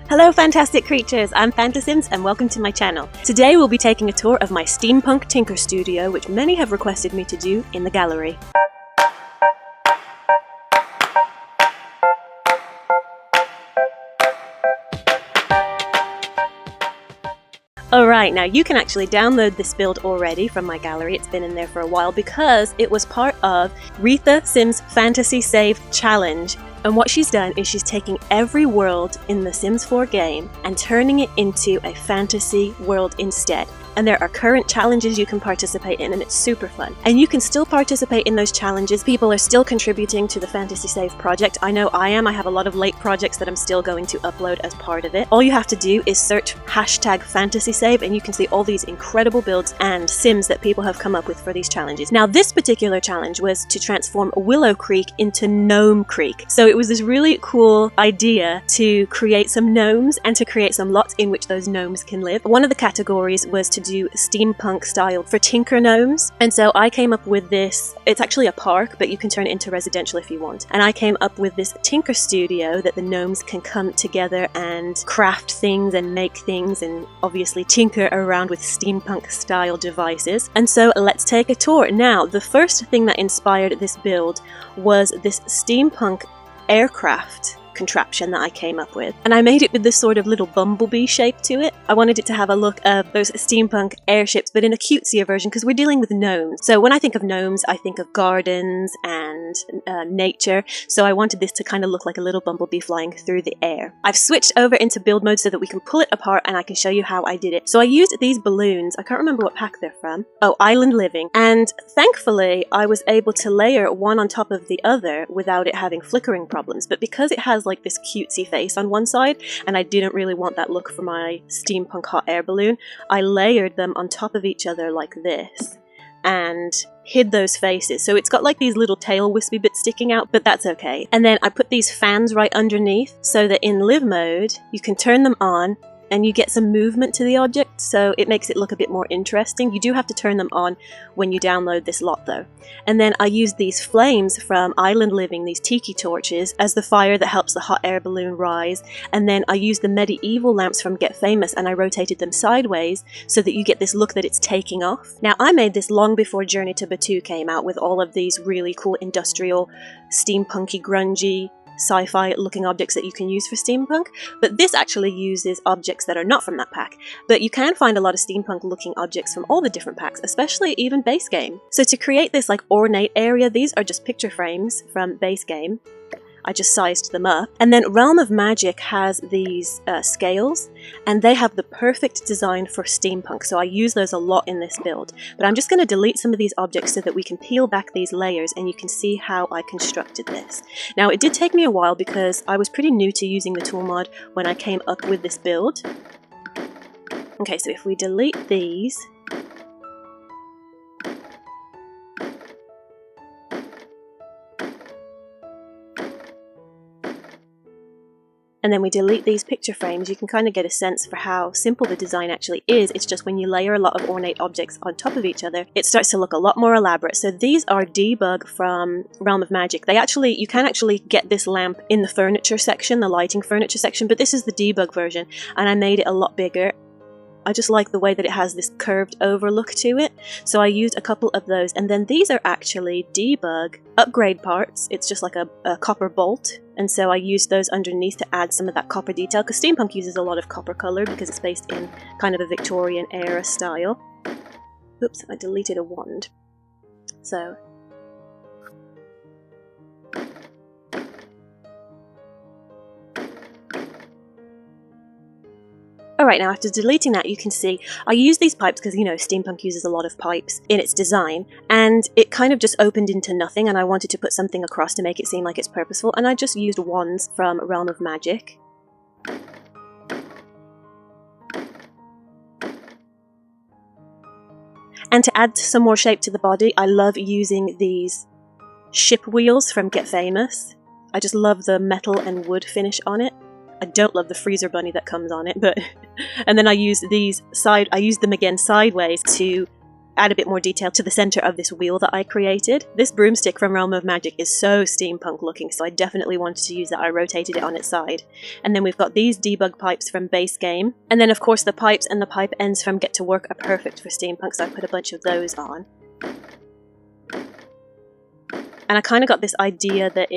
Hello fantastic creatures, I'm Fantasims and welcome to my channel. Today we'll be taking a tour of my Steampunk Tinker Studio, which many have requested me to do in the gallery. Alright, now you can actually download this build already from my gallery. It's been in there for a while because it was part of SimRetha Sims Fantasy Save Challenge. And what she's done is she's taking every world in the Sims 4 game and turning it into a fantasy world instead. And there are current challenges you can participate in and it's super fun. And you can still participate in those challenges. People are still contributing to the Fantasy Save project. I know I am. I have a lot of late projects that I'm still going to upload as part of it. All you have to do is search #FantasySave and you can see all these incredible builds and Sims that people have come up with for these challenges. Now this particular challenge was to transform Willow Creek into Gnome Creek. So it was this really cool idea to create some gnomes and to create some lots in which those gnomes can live. One of the categories was to do steampunk style for tinker gnomes, and so I came up with this. It's actually a park, but you can turn it into residential if you want, and I came up with this tinker studio that the gnomes can come together and craft things and make things and obviously tinker around with steampunk style devices. And so let's take a tour. Now the first thing that inspired this build was this steampunk aircraft contraption that I came up with, and I made it with this sort of little bumblebee shape to it. I wanted it to have a look of those steampunk airships but in a cutesier version because we're dealing with gnomes. So when I think of gnomes I think of gardens and nature, so I wanted this to kind of look like a little bumblebee flying through the air. I've switched over into build mode so that we can pull it apart and I can show you how I did it. So I used these balloons. I can't remember what pack they're from. Oh, Island Living, and thankfully I was able to layer one on top of the other without it having flickering problems, but because it has like this cutesy face on one side and I didn't really want that look for my steampunk hot air balloon, I layered them on top of each other like this and hid those faces. So it's got like these little tail wispy bits sticking out, but that's okay. And then I put these fans right underneath so that in live mode you can turn them on and you get some movement to the object, so it makes it look a bit more interesting. You do have to turn them on when you download this lot though. And then I used these flames from Island Living, these tiki torches, as the fire that helps the hot air balloon rise. And then I used the medieval lamps from Get Famous and I rotated them sideways so that you get this look that it's taking off. Now I made this long before Journey to Batuu came out with all of these really cool industrial, steampunky, grungy, sci-fi looking objects that you can use for steampunk, but this actually uses objects that are not from that pack. But you can find a lot of steampunk looking objects from all the different packs, especially even base game. So to create this like ornate area, these are just picture frames from base game. I just sized them up. And then Realm of Magic has these scales, and they have the perfect design for steampunk, so I use those a lot in this build. But I'm just going to delete some of these objects so that we can peel back these layers and you can see how I constructed this. Now it did take me a while because I was pretty new to using the tool mod when I came up with this build. Okay, so if we delete these, and then we delete these picture frames, you can kind of get a sense for how simple the design actually is. It's just when you layer a lot of ornate objects on top of each other, it starts to look a lot more elaborate. So these are Debug from Realm of Magic. You can actually get this lamp in the furniture section, the lighting furniture section, but this is the Debug version, and I made it a lot bigger. I just like the way that it has this curved over look to it, so I used a couple of those. And then these are actually Debug upgrade parts. It's just like a copper bolt, and so I used those underneath to add some of that copper detail, because steampunk uses a lot of copper color because it's based in kind of a Victorian era style. Oops, I deleted a wand. So alright, now after deleting that, you can see I use these pipes because, you know, steampunk uses a lot of pipes in its design, and it kind of just opened into nothing, and I wanted to put something across to make it seem like it's purposeful, and I just used wands from Realm of Magic. And to add some more shape to the body, I love using these ship wheels from Get Famous. I just love the metal and wood finish on it. I don't love the freezer bunny that comes on it, but and then I used them again sideways to add a bit more detail to the center of this wheel that I created. This broomstick from Realm of Magic is so steampunk looking, so I definitely wanted to use that. I rotated it on its side. And then we've got these debug pipes from base game. And then of course the pipes and the pipe ends from Get to Work are perfect for steampunk, so I put a bunch of those on. And I kind of got this idea that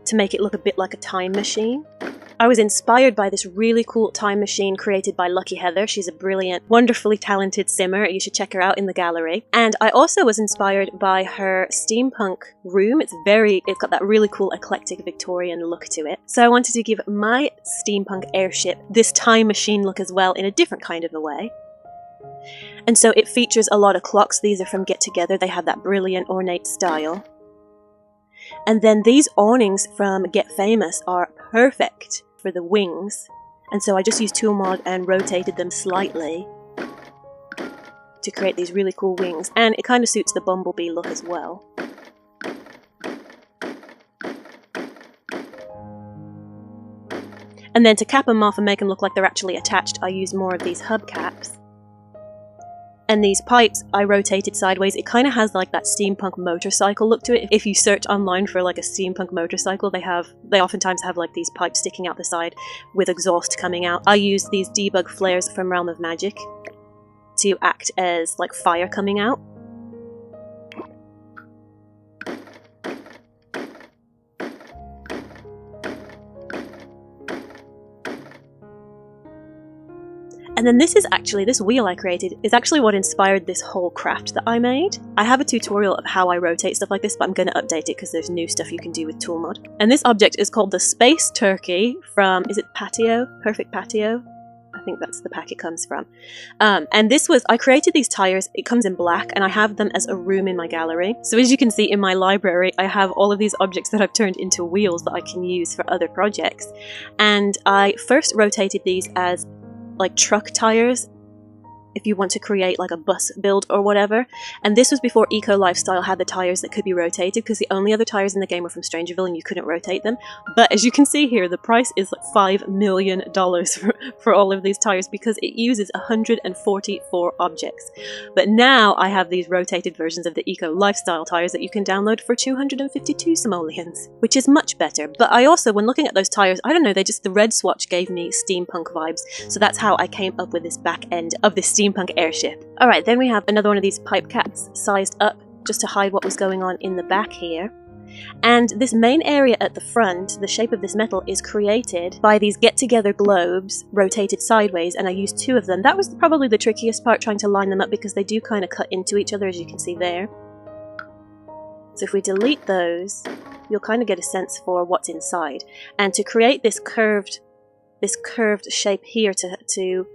to make it look a bit like a time machine. I was inspired by this really cool time machine created by Lucky Heather. She's a brilliant, wonderfully talented simmer. You should check her out in the gallery. And I also was inspired by her steampunk room. It's got that really cool eclectic Victorian look to it. So I wanted to give my steampunk airship this time machine look as well, in a different kind of a way. And so it features a lot of clocks. These are from Get Together. They have that brilliant ornate style. And then these awnings from Get Famous are perfect for the wings. And so I just used T.O.O.L mod and rotated them slightly to create these really cool wings. And it kind of suits the bumblebee look as well. And then to cap them off and make them look like they're actually attached, I used more of these hubcaps. And these pipes I rotated sideways. It kind of has like that steampunk motorcycle look to it. If you search online for like a steampunk motorcycle, they oftentimes have like these pipes sticking out the side with exhaust coming out. I used these debug flares from Realm of Magic to act as like fire coming out. And then this wheel I created is actually what inspired this whole craft that I made. I have a tutorial of how I rotate stuff like this, but I'm going to update it because there's new stuff you can do with T.O.O.L mod. And this object is called the Space Turkey from, is it Patio? Perfect Patio? I think that's the pack it comes from. And I created these tires. It comes in black and I have them as a room in my gallery. So as you can see in my library, I have all of these objects that I've turned into wheels that I can use for other projects. And I first rotated these as like truck tires if you want to create like a bus build or whatever. And this was before Eco Lifestyle had the tires that could be rotated, because the only other tires in the game were from Strangerville and you couldn't rotate them. But as you can see here, the price is like $5 million for all of these tires, because it uses 144 objects. But now I have these rotated versions of the Eco Lifestyle tires that you can download for 252 simoleons, which is much better. But I also, when looking at those tires, I don't know, the red swatch gave me steampunk vibes. So that's how I came up with this back end of this steampunk airship. Alright, then we have another one of these pipe caps sized up just to hide what was going on in the back here. And this main area at the front, the shape of this metal, is created by these get-together globes rotated sideways, and I used 2 of them. That was probably the trickiest part, trying to line them up, because they do kind of cut into each other, as you can see there. So if we delete those, you'll kind of get a sense for what's inside. And to create this curved shape here to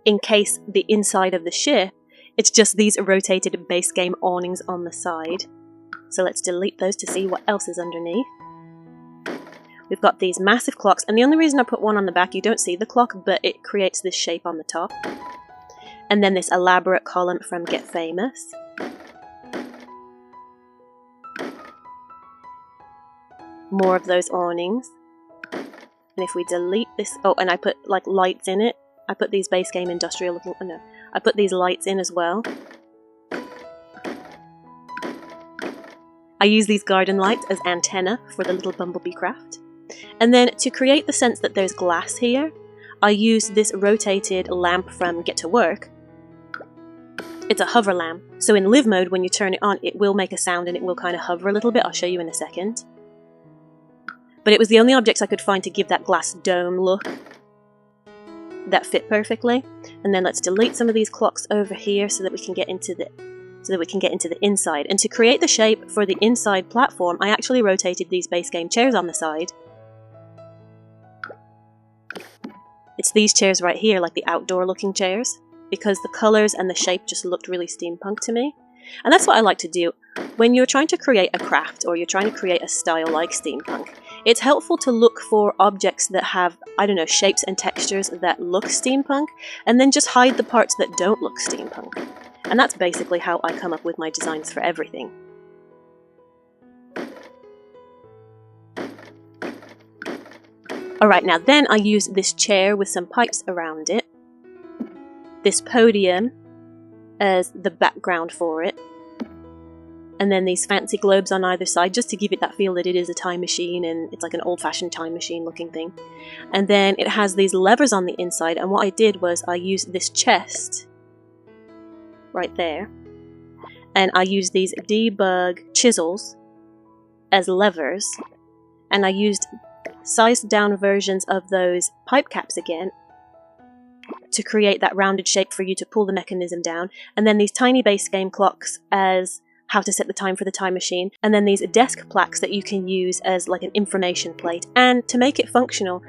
encase the inside of the ship, it's just these rotated base game awnings on the side. So let's delete those to see what else is underneath. We've got these massive clocks, and the only reason I put one on the back, you don't see the clock, but it creates this shape on the top. And then this elaborate column from Get Famous. More of those awnings. And if we delete this, oh, and I put like lights in it. I put these base game industrial looking, oh no, I put these lights in as well. I use these garden lights as antenna for the little bumblebee craft. And then to create the sense that there's glass here, I use this rotated lamp from Get to Work. It's a hover lamp. So in live mode, when you turn it on, it will make a sound and it will kind of hover a little bit. I'll show you in a second. But it was the only objects I could find to give that glass dome look that fit perfectly. And then let's delete some of these clocks over here so that we can get into the inside. And to create the shape for the inside platform, I actually rotated these base game chairs on the side. It's these chairs right here, like the outdoor looking chairs, because the colors and the shape just looked really steampunk to me. And that's what I like to do. When you're trying to create a craft or you're trying to create a style like steampunk, it's helpful to look for objects that have, I don't know, shapes and textures that look steampunk, and then just hide the parts that don't look steampunk. And that's basically how I come up with my designs for everything. Alright, now then I use this chair with some pipes around it, this podium, as the background for it. And then these fancy globes on either side, just to give it that feel that it is a time machine and it's like an old-fashioned time machine looking thing. And then it has these levers on the inside, and what I did was I used this chest right there, and I used these debug chisels as levers, and I used sized down versions of those pipe caps again to create that rounded shape for you to pull the mechanism down, and then these tiny base game clocks as how to set the time for the time machine, and then these desk plaques that you can use as like an information plate. And to make it functional,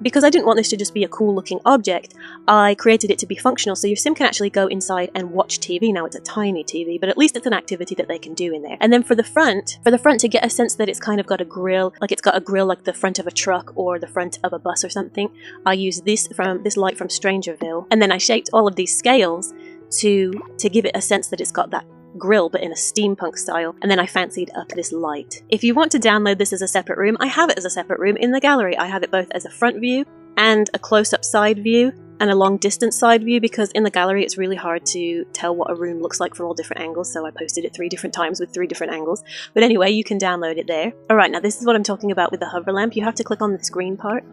because I didn't want this to just be a cool looking object, I created it to be functional so your sim can actually go inside and watch TV. Now it's a tiny TV, but at least it's an activity that they can do in there. And then for the front to get a sense that it's kind of got a grill, like it's got a grill like the front of a truck or the front of a bus or something, I used this light from Strangerville, and then I shaped all of these scales to give it a sense that it's got that grill but in a steampunk style, and then I fancied up this light. If you want to download this as a separate room, I have it as a separate room in the gallery. I have it both as a front view and a close-up side view and a long distance side view, because in the gallery it's really hard to tell what a room looks like from all different angles, so I posted it 3 different times with 3 different angles. But anyway, you can download it there. Alright, now this is what I'm talking about with the hover lamp. You have to click on this green part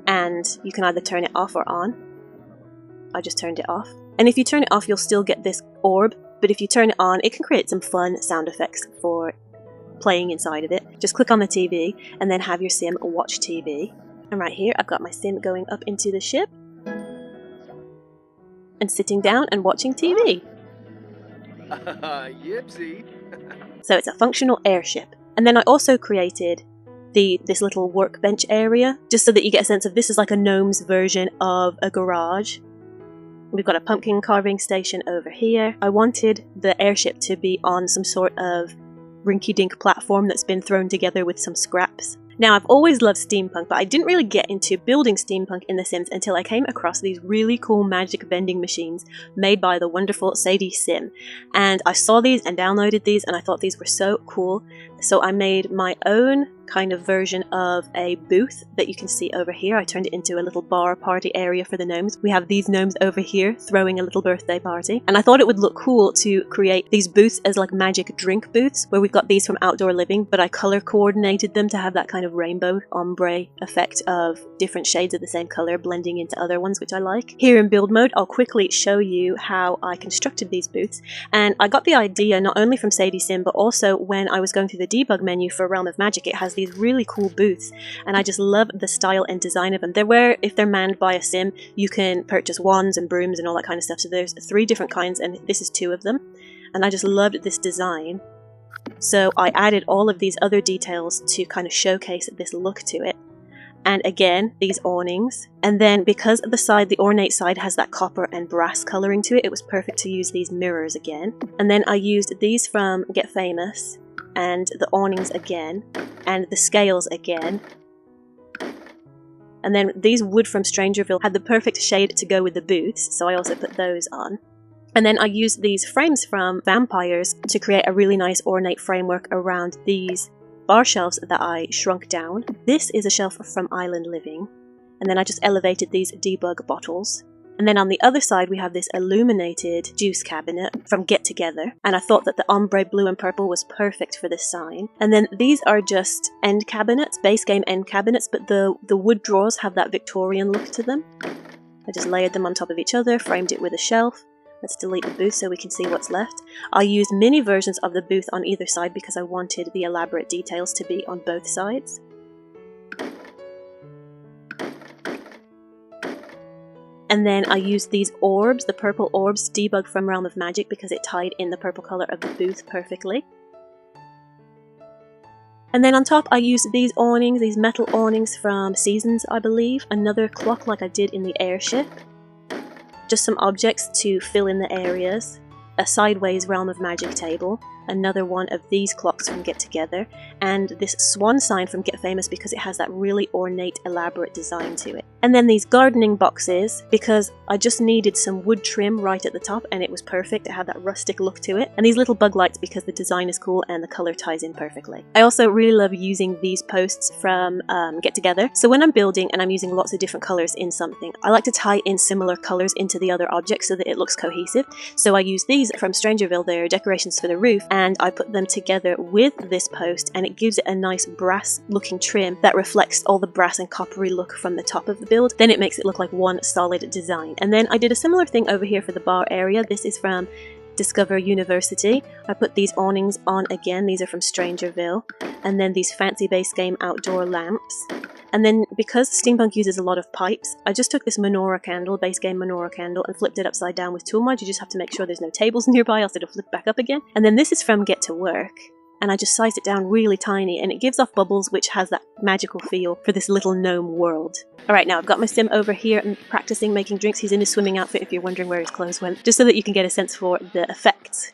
and you can either turn it off or on. I just turned it off. And if you turn it off, you'll still get this orb, but if you turn it on, it can create some fun sound effects for playing inside of it. Just click on the TV and then have your sim watch TV. And right here, I've got my sim going up into the ship and sitting down and watching TV. Yipsy. So it's a functional airship. And then I also created this little workbench area, just so that you get a sense of this is like a gnome's version of a garage. We've got a pumpkin carving station over here. I wanted the airship to be on some sort of rinky-dink platform that's been thrown together with some scraps. Now, I've always loved steampunk, but I didn't really get into building steampunk in The Sims until I came across these really cool magic vending machines made by the wonderful Sadie Sim. And I saw these and downloaded these, and I thought these were so cool. So I made my own kind of version of a booth that you can see over here. I turned it into a little bar party area for the gnomes. We have these gnomes over here throwing a little birthday party. And I thought it would look cool to create these booths as like magic drink booths, where we've got these from Outdoor Living, but I color coordinated them to have that kind of rainbow ombre effect of different shades of the same color blending into other ones, which I like. Here in build mode, I'll quickly show you how I constructed these booths. And I got the idea not only from Sadie Sim, but also when I was going through the debug menu for Realm of Magic. It has these really cool booths, and I just love the style and design of them. They're where, if they're manned by a sim, you can purchase wands and brooms and all that kind of stuff. So there's 3 different kinds, and this is 2 of them. And I just loved this design. So I added all of these other details to kind of showcase this look to it. And again, these awnings. And then because the ornate side has that copper and brass coloring to it, it was perfect to use these mirrors again. And then I used these from Get Famous, and the awnings again, and the scales again. And then these wood from Strangerville had the perfect shade to go with the booths, so I also put those on. And then I used these frames from Vampires to create a really nice ornate framework around these bar shelves that I shrunk down. This is a shelf from Island Living, and then I just elevated these debug bottles. And then on the other side we have this illuminated juice cabinet from Get Together, and I thought that the ombre blue and purple was perfect for this sign. And then these are just end cabinets, base game end cabinets, but the wood drawers have that Victorian look to them. I just layered them on top of each other, framed it with a shelf. Let's delete the booth so we can see what's left. I used mini versions of the booth on either side because I wanted the elaborate details to be on both sides. And then I used these orbs, the purple orbs, debug from Realm of Magic, because it tied in the purple colour of the booth perfectly. And then on top I used these awnings, these metal awnings from Seasons, I believe. Another clock like I did in the airship. Just some objects to fill in the areas. A sideways Realm of Magic table. another one of these clocks from Get Together, and this swan sign from Get Famous because it has that really ornate, elaborate design to it. And then these gardening boxes because I just needed some wood trim right at the top and it was perfect. It had that rustic look to it. And these little bug lights because the design is cool and the color ties in perfectly. I also really love using these posts from Get Together. So when I'm building and I'm using lots of different colors in something, I like to tie in similar colors into the other objects so that it looks cohesive. So I use these from Strangerville, they're decorations for the roof, and I put them together with this post and it gives it a nice brass looking trim that reflects all the brass and coppery look from the top of the build. Then it makes it look like one solid design. And then I did a similar thing over here for the bar area. This is from Discover University. I put these awnings on again. These are from Strangerville. And then these fancy base game outdoor lamps. And then because Steampunk uses a lot of pipes, I just took this menorah candle, base game menorah candle, and flipped it upside down with tool mod. You just have to make sure there's no tables nearby, else it'll flip back up again. And then this is from Get to Work. And I just sized it down really tiny, and it gives off bubbles which has that magical feel for this little gnome world. Alright, now I've got my sim over here and practicing making drinks. He's in his swimming outfit if you're wondering where his clothes went, just so that you can get a sense for the effects.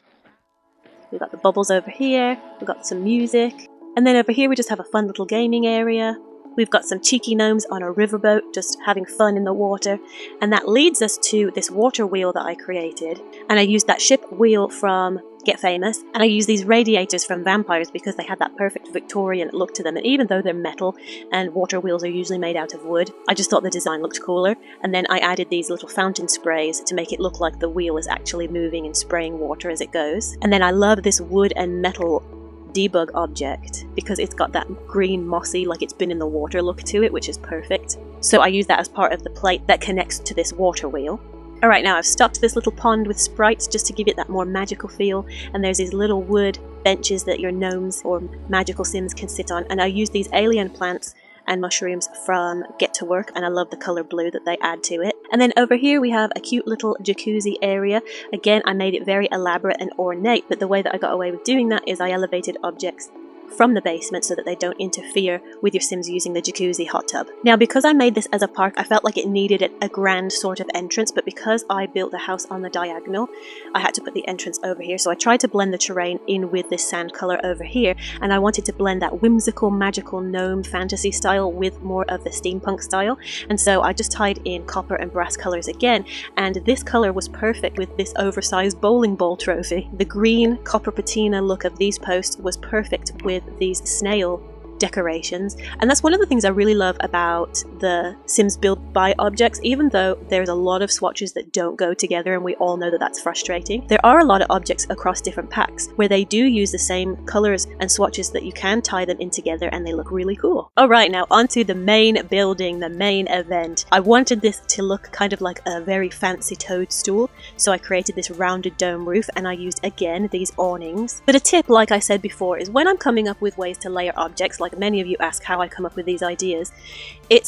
We've got the bubbles over here, we've got some music, and then over here we just have a fun little gaming area. We've got some cheeky gnomes on a riverboat just having fun in the water, and that leads us to this water wheel that I created. And I used that ship wheel from Get Famous, and I used these radiators from Vampires because they had that perfect Victorian look to them, and even though they're metal and water wheels are usually made out of wood, I just thought the design looked cooler. And then I added these little fountain sprays to make it look like the wheel is actually moving and spraying water as it goes. And then I love this wood and metal debug object because it's got that green mossy, like it's been in the water look to it, which is perfect. So I use that as part of the plate that connects to this water wheel. Alright, now I've stocked this little pond with sprites just to give it that more magical feel, and there's these little wood benches that your gnomes or magical sims can sit on, and I use these alien plants and mushrooms from Get to Work, and I love the colour blue that they add to it. And then over here we have a cute little jacuzzi area. Again, I made it very elaborate and ornate, but the way that I got away with doing that is I elevated objects from the basement so that they don't interfere with your sims using the jacuzzi hot tub. Now, because I made this as a park, I felt like it needed a grand sort of entrance, but because I built the house on the diagonal, I had to put the entrance over here. So I tried to blend the terrain in with this sand color over here, and I wanted to blend that whimsical, magical gnome fantasy style with more of the steampunk style. And so I just tied in copper and brass colors again, and this color was perfect with this oversized bowling ball trophy. The green copper patina look of these posts was perfect with these snail decorations, and that's one of the things I really love about the Sims build by objects. Even though there's a lot of swatches that don't go together, and we all know that that's frustrating, there are a lot of objects across different packs where they do use the same colors and swatches that you can tie them in together and they look really cool. Alright, now onto the main building, the main event. I wanted this to look kind of like a very fancy toadstool, so I created this rounded dome roof, and I used again these awnings. But a tip, like I said before, is when I'm coming up with ways to layer objects, like many of you ask how I come up with these ideas,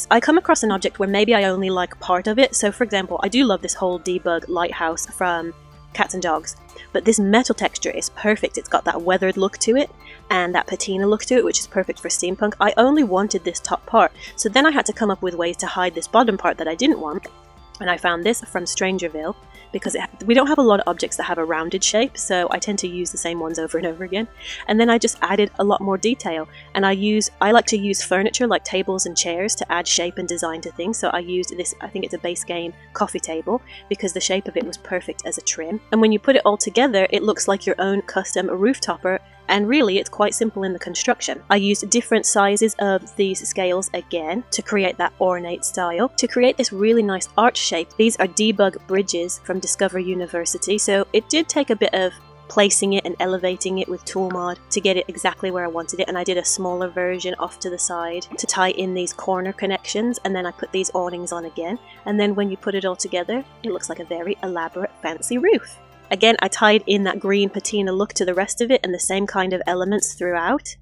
I come across an object where maybe I only like part of it. So for example, I do love this whole debug lighthouse from Cats and Dogs, but this metal texture is perfect. It's got that weathered look to it and that patina look to it, which is perfect for steampunk. I only wanted this top part, so then I had to come up with ways to hide this bottom part that I didn't want, and I found this from Strangerville because we don't have a lot of objects that have a rounded shape, so I tend to use the same ones over and over again. And then I just added a lot more detail, and I like to use furniture like tables and chairs to add shape and design to things. So I used this, I think it's a base game coffee table, because the shape of it was perfect as a trim. And when you put it all together, it looks like your own custom roof topper. And really, it's quite simple in the construction. I used different sizes of these scales again to create that ornate style. To create this really nice arch shape, these are debug bridges from Discover University, so it did take a bit of placing it and elevating it with tool mod to get it exactly where I wanted it, and I did a smaller version off to the side to tie in these corner connections, and then I put these awnings on again, and then when you put it all together, it looks like a very elaborate fancy roof. Again, I tied in that green patina look to the rest of it and the same kind of elements throughout.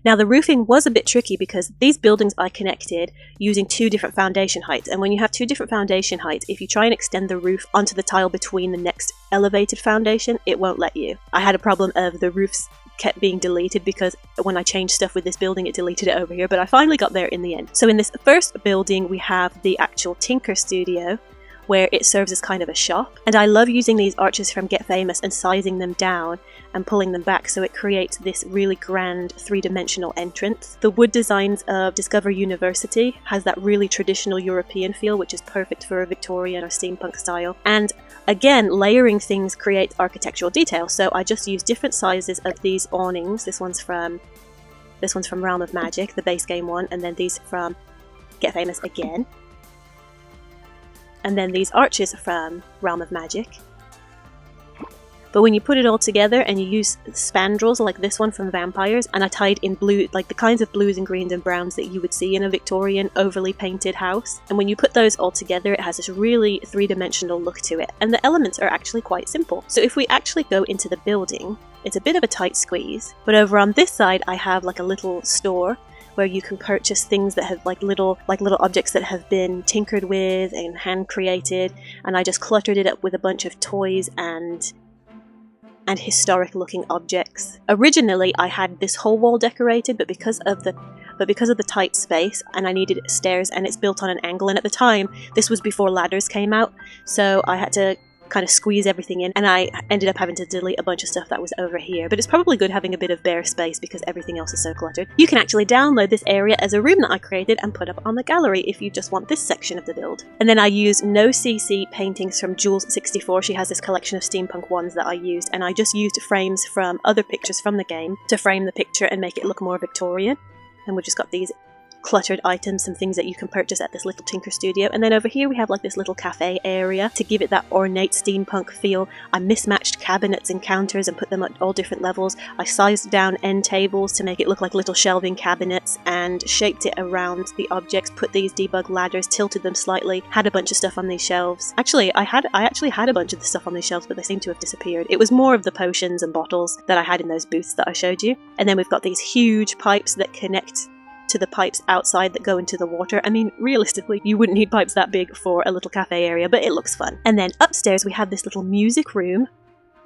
Now the roofing was a bit tricky because these buildings I connected using two different foundation heights, and when you have two different foundation heights, if you try and extend the roof onto the tile between the next elevated foundation, it won't let you. I had a problem of the roofs kept being deleted because when I changed stuff with this building it deleted it over here, but I finally got there in the end. So in this first building we have the actual Tinker Studio, where it serves as kind of a shop. And I love using these arches from Get Famous and sizing them down and pulling them back so it creates this really grand three-dimensional entrance. The wood designs of Discover University has that really traditional European feel, which is perfect for a Victorian or steampunk style. And again, layering things creates architectural detail, so I just use different sizes of these awnings. This one's from Realm of Magic, the base game one, and then these from Get Famous again. And then these arches from Realm of Magic. But when you put it all together and you use spandrels like this one from Vampires, and I tied in blue, like the kinds of blues and greens and browns that you would see in a Victorian overly painted house. And when you put those all together, it has this really three-dimensional look to it. And the elements are actually quite simple. So if we actually go into the building, it's a bit of a tight squeeze. But over on this side, I have like a little store where you can purchase things that have like little objects that have been tinkered with and hand created. And I just cluttered it up with a bunch of toys and historic looking objects. Originally I had this whole wall decorated, but because of the tight space and I needed stairs, and it's built on an angle, and at the time this was before ladders came out, so I had to kind of squeeze everything in, and I ended up having to delete a bunch of stuff that was over here. But it's probably good having a bit of bare space because everything else is so cluttered. You can actually download this area as a room that I created and put up on the gallery if you just want this section of the build. And then I used no CC paintings from Jules64. She has this collection of steampunk ones that I used, and I just used frames from other pictures from the game to frame the picture and make it look more Victorian. And we've just got these cluttered items, some things that you can purchase at this little Tinker Studio. And then over here we have like this little cafe area to give it that ornate steampunk feel. I mismatched cabinets and counters and put them at all different levels. I sized down end tables to make it look like little shelving cabinets and shaped it around the objects, put these debug ladders, tilted them slightly, had a bunch of stuff on these shelves. Actually, I actually had a bunch of the stuff on these shelves, but they seem to have disappeared. It was more of the potions and bottles that I had in those booths that I showed you. And then we've got these huge pipes that connect to the pipes outside that go into the water. I mean, realistically, you wouldn't need pipes that big for a little cafe area, but it looks fun. And then upstairs we have this little music room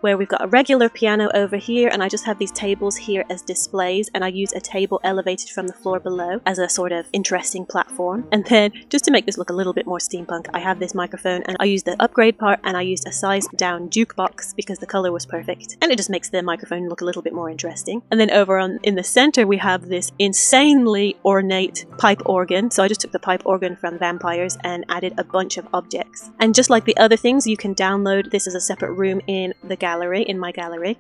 where we've got a regular piano over here, and I just have these tables here as displays, and I use a table elevated from the floor below as a sort of interesting platform. And then, just to make this look a little bit more steampunk, I have this microphone, and I used the upgrade part, and I used a sized down jukebox because the color was perfect, and it just makes the microphone look a little bit more interesting. And then over in the center we have this insanely ornate pipe organ, so I just took the pipe organ from Vampires and added a bunch of objects. And just like the other things, you can download this as a separate room in the gallery, in my gallery.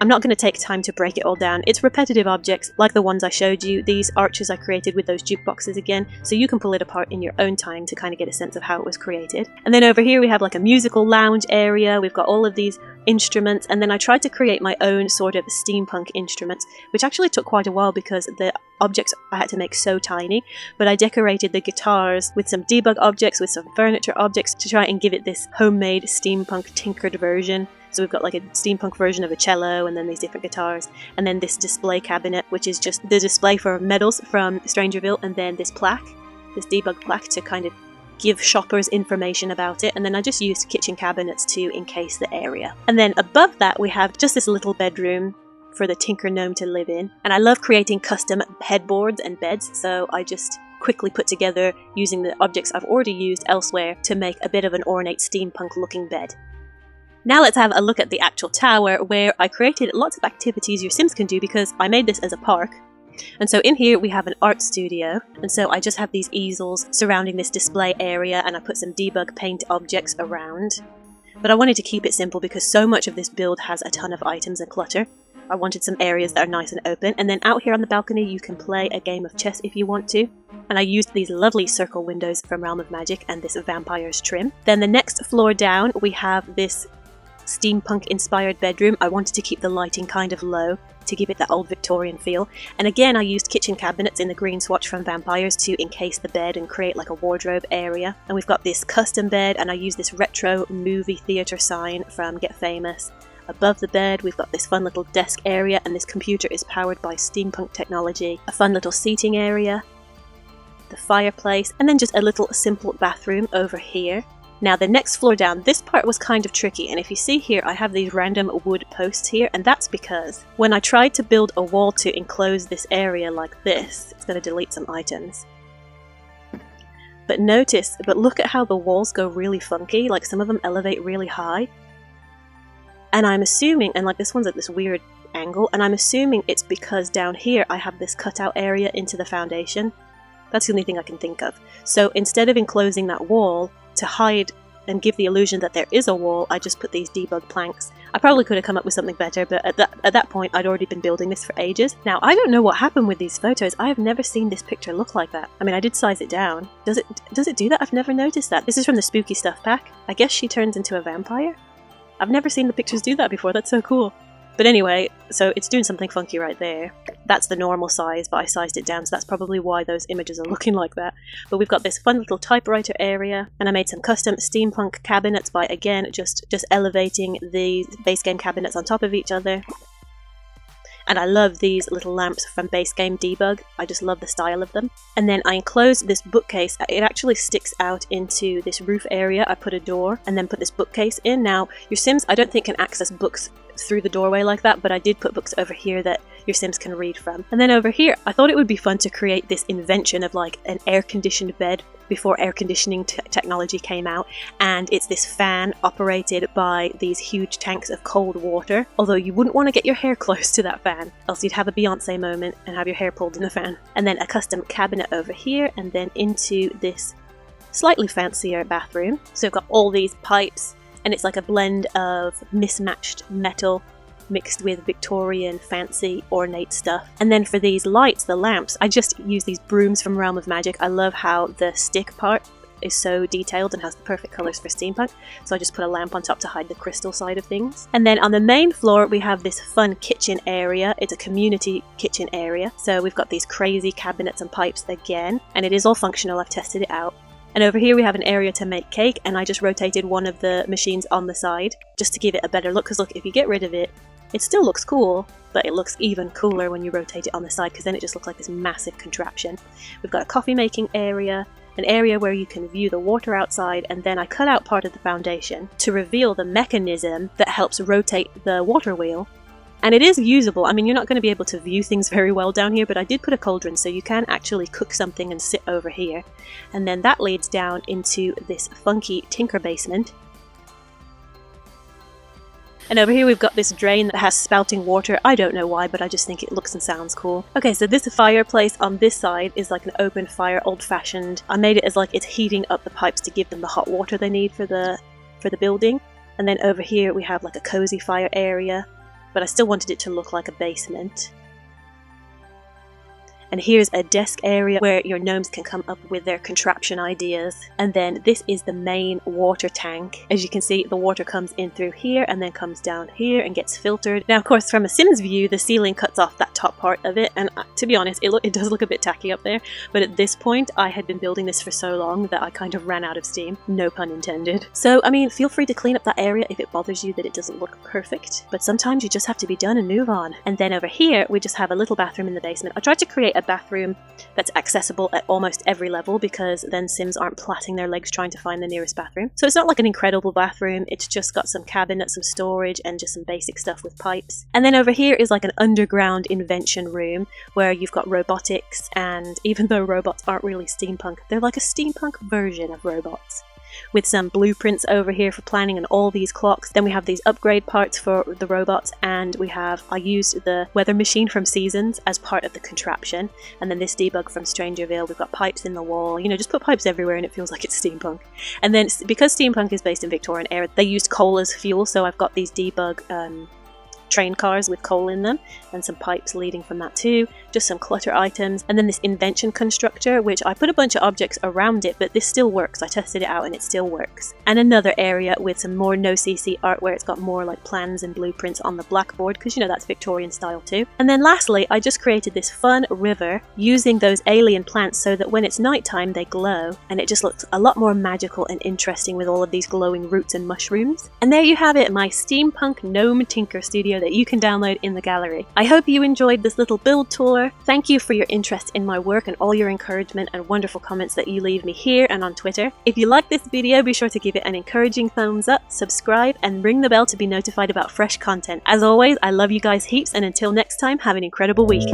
I'm not going to take time to break it all down. It's repetitive objects like the ones I showed you. These arches I created with those jukeboxes again, so you can pull it apart in your own time to kind of get a sense of how it was created. And then over here we have like a musical lounge area. We've got all of these instruments, and then I tried to create my own sort of steampunk instruments, which actually took quite a while because the objects I had to make so tiny, but I decorated the guitars with some debug objects, with some furniture objects to try and give it this homemade steampunk tinkered version. So we've got like a steampunk version of a cello, and then these different guitars, and then this display cabinet, which is just the display for medals from Strangerville, and then this plaque, this debug plaque to kind of give shoppers information about it. And then I just used kitchen cabinets to encase the area. And then above that we have just this little bedroom for the Tinker Gnome to live in. And I love creating custom headboards and beds, so I just quickly put together using the objects I've already used elsewhere to make a bit of an ornate steampunk looking bed. Now let's have a look at the actual tower, where I created lots of activities your Sims can do because I made this as a park. And so in here we have an art studio, and so I just have these easels surrounding this display area, and I put some debug paint objects around. But I wanted to keep it simple because so much of this build has a ton of items and clutter. I wanted some areas that are nice and open, and then out here on the balcony you can play a game of chess if you want to. And I used these lovely circle windows from Realm of Magic and this Vampire's trim. Then the next floor down we have this steampunk inspired bedroom. I wanted to keep the lighting kind of low to give it that old Victorian feel. And again I used kitchen cabinets in the green swatch from Vampires to encase the bed and create like a wardrobe area. And we've got this custom bed, and I used this retro movie theatre sign from Get Famous. Above the bed we've got this fun little desk area, and this computer is powered by steampunk technology. A fun little seating area, the fireplace, and then just a little simple bathroom over here. Now the next floor down, this part was kind of tricky, and if you see here I have these random wood posts here, and that's because when I tried to build a wall to enclose this area like this, it's going to delete some items. but look at how the walls go really funky, like some of them elevate really high. And I'm assuming, and like this one's at this weird angle, and I'm assuming it's because down here I have this cutout area into the foundation. That's the only thing I can think of. So instead of enclosing that wall to hide and give the illusion that there is a wall, I just put these debug planks. I probably could have come up with something better, but at that point I'd already been building this for ages. Now, I don't know what happened with these photos. I have never seen this picture look like that. I mean, I did size it down. Does it do that? I've never noticed that. This is from the Spooky Stuff pack. I guess she turns into a vampire? I've never seen the pictures do that before. That's so cool. But anyway, so it's doing something funky right there. That's the normal size, but I sized it down, so that's probably why those images are looking like that. But we've got this fun little typewriter area, and I made some custom steampunk cabinets by, again, just elevating the base game cabinets on top of each other. And I love these little lamps from Base Game Debug. I just love the style of them. And then I enclosed this bookcase. It actually sticks out into this roof area. I put a door and then put this bookcase in. Now, your Sims, I don't think, can access books through the doorway like that, but I did put books over here that your Sims can read from. And then over here, I thought it would be fun to create this invention of like an air-conditioned bed before air conditioning technology came out, and it's this fan operated by these huge tanks of cold water, although you wouldn't want to get your hair close to that fan, else you'd have a Beyonce moment and have your hair pulled in the fan. And then a custom cabinet over here, and then into this slightly fancier bathroom. So we've got all these pipes, and it's like a blend of mismatched metal mixed with Victorian fancy ornate stuff. And then for these lights, the lamps, I just use these brooms from Realm of Magic. I love how the stick part is so detailed and has the perfect colours for steampunk, so I just put a lamp on top to hide the crystal side of things. And then on the main floor we have this fun kitchen area. It's a community kitchen area, so we've got these crazy cabinets and pipes again, and it is all functional. I've tested it out. And over here we have an area to make cake, and I just rotated one of the machines on the side just to give it a better look, because look, if you get rid of it, it still looks cool, but it looks even cooler when you rotate it on the side, because then it just looks like this massive contraption. We've got a coffee making area, an area where you can view the water outside, and then I cut out part of the foundation to reveal the mechanism that helps rotate the water wheel. And it is usable. I mean, you're not going to be able to view things very well down here, but I did put a cauldron, so you can actually cook something and sit over here. And then that leads down into this funky tinker basement. And over here we've got this drain that has spouting water. I don't know why, but I just think it looks and sounds cool. Okay, so this fireplace on this side is like an open fire, old-fashioned. I made it as like it's heating up the pipes to give them the hot water they need for the building. And then over here we have like a cozy fire area, but I still wanted it to look like a basement. And here's a desk area where your gnomes can come up with their contraption ideas. And then this is the main water tank. As you can see, the water comes in through here and then comes down here and gets filtered. Now, of course, from a Sims view, the ceiling cuts off that top part of it. And to be honest, it does look a bit tacky up there. But at this point, I had been building this for so long that I kind of ran out of steam. No pun intended. So, I mean, feel free to clean up that area if it bothers you that it doesn't look perfect. But sometimes you just have to be done and move on. And then over here, we just have a little bathroom in the basement. I tried to create a bathroom that's accessible at almost every level, because then Sims aren't platting their legs trying to find the nearest bathroom. So it's not like an incredible bathroom, it's just got some cabinets, some storage, and just some basic stuff with pipes. And then over here is like an underground invention room where you've got robotics, and even though robots aren't really steampunk, they're like a steampunk version of robots, with some blueprints over here for planning and all these clocks. Then we have these upgrade parts for the robots, and I used the weather machine from Seasons as part of the contraption, and then this debug from Strangerville. We've got pipes in the wall, you know, just put pipes everywhere and it feels like it's steampunk. And then because steampunk is based in Victorian era, they used coal as fuel, so I've got these debug train cars with coal in them, and some pipes leading from that too, just some clutter items, and then this invention constructor, which I put a bunch of objects around it, but this still works. I tested it out and it still works. And another area with some more no-CC art where it's got more like plans and blueprints on the blackboard, because you know that's Victorian style too. And then lastly, I just created this fun river using those alien plants so that when it's nighttime they glow, and it just looks a lot more magical and interesting with all of these glowing roots and mushrooms. And there you have it, my Steampunk Gnome Tinker Studio that you can download in the gallery. I hope you enjoyed this little build tour. Thank you for your interest in my work and all your encouragement and wonderful comments that you leave me here and on Twitter. If you like this video, be sure to give it an encouraging thumbs up, subscribe, and ring the bell to be notified about fresh content. As always, I love you guys heaps, and until next time, have an incredible week.